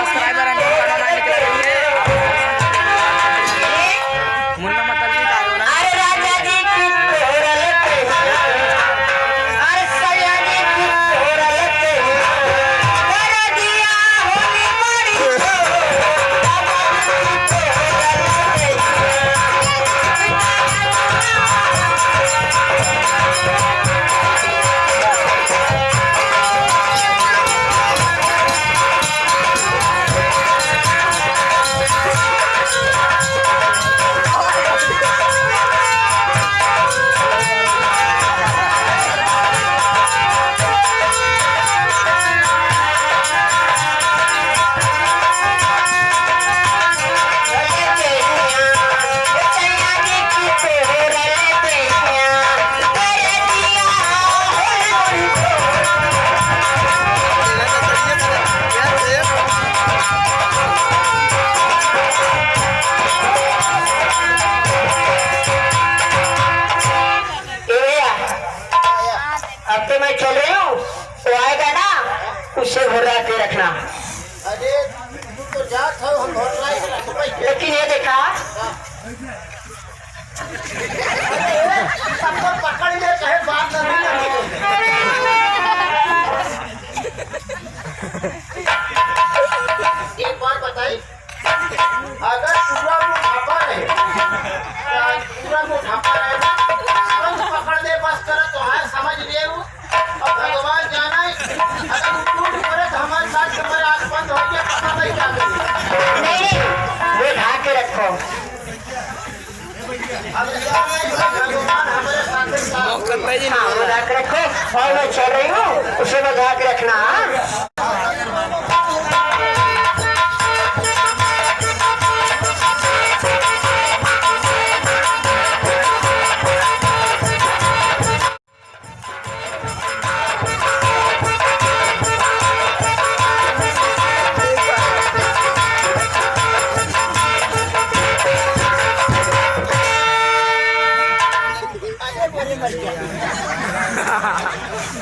Subscriber हम लोग का नहीं निकल रही है। मुन्ना मतलब की अरे राजा जी की तोरलते अरे सैया जी की तोरलते कर दिया होली बड़ी अब तो मैं चल रही हूँ तो आएगा ना उससे घुरा के रखना। अरे तू तो जात हो हम लेकिन ये देखा सबको पकड़ ले कहे बात एक बात बताई अगर पूरा मुंह ढापा रहे ना पकड़ दे बस कर तो है समझ लिए और भगवान जाना है अगर टूट पड़े तो हमारे साथ हमारे आंख बंद हो गया पता नहीं क्या करें। नहीं वो ढा के रखो। भगवान हमारे साथ हाँ वो ढा के रखो और मैं चल रही हूँ उसे मैं ढा के रखना।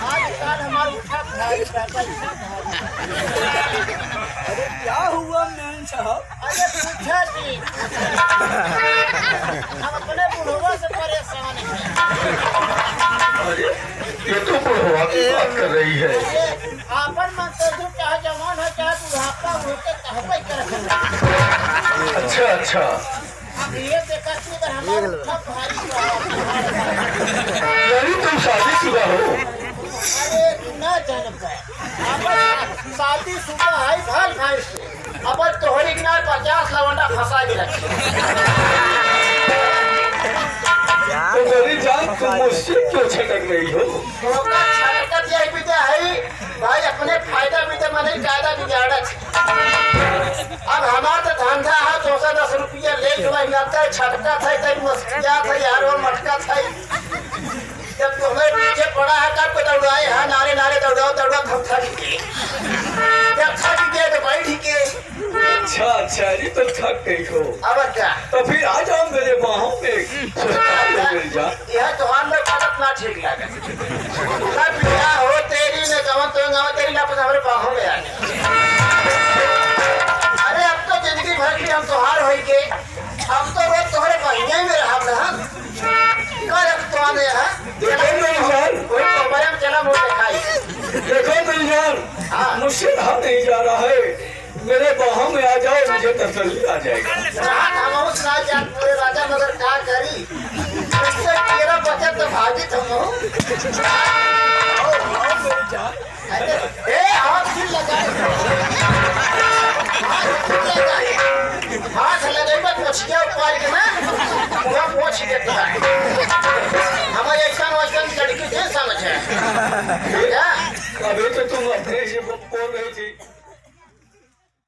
आजकल हमारे उठा भाई अरे क्या हुआ मैन साहब? अरे पूछा जी हम अपने बुढ़वा से परेशान हैं। ये तो बुढ़वा की बात कर रही है। आपन मन तो जो चाहे जवान है चाहे बुढ़ापा होते कहबे कर। अच्छा अच्छा अब ये देखा कि अगर हमारे उठा भाई यानी तुम शादीशुदा हो? अरे ना जान पाए अब शादीशुदा है भाई भाई से अब तोहरी ना 50 लवंडा फंसा के रखे। तो मेरी जान तुम मुझसे क्यों छटक रही हो? धोखा छटकत यही भी है भाई अपने फायदा भी तो मैंने कायदा बिगाड़ा। अब हमारा तो धंधा है 210 रुपया ले जो लगता है छटका था कहीं मस्तिया था यार और मटका था। जब तुम्हें पीछे पड़ा है कब को दौड़ाए है नारे नारे दौड़ाओ दौड़ाओ थक थक के जब थक गए तो बैठ के। अच्छा अच्छा ये तो थक गई हो। अब क्या तो फिर आ जाओ मेरे बाहों में। मेरी जान यह तुहार में गलत ना ठीक लगे ना पिया हो तेरी ने गवन तो गवन तेरी ना पता हमारे बाहों में आने। अरे अब तो जिंदगी भर की हम तुहार हो के हम तो रोज तुम्हारे महीने में रहा ना कर तो आने हैं देखो मेरी जान कोई कमरे में चला मुझे दिखाई। देखो मेरी जान मुझसे रहा नहीं जा रहा है। मेरे बाहों में आ जाओ मुझे तसल्ली आ जाएगा। हम उस राजा पूरे राजा नगर क्या करी इससे तेरा बचत तो भागी तुम हो। ए हाथ फिर लगाए हाथ लगे मत पोछिया ऊपर के ना पूरा पोछ देता है हमारे ऐसा लड़की से समझ है। अभी तो तुम अपने से बोल रही थी।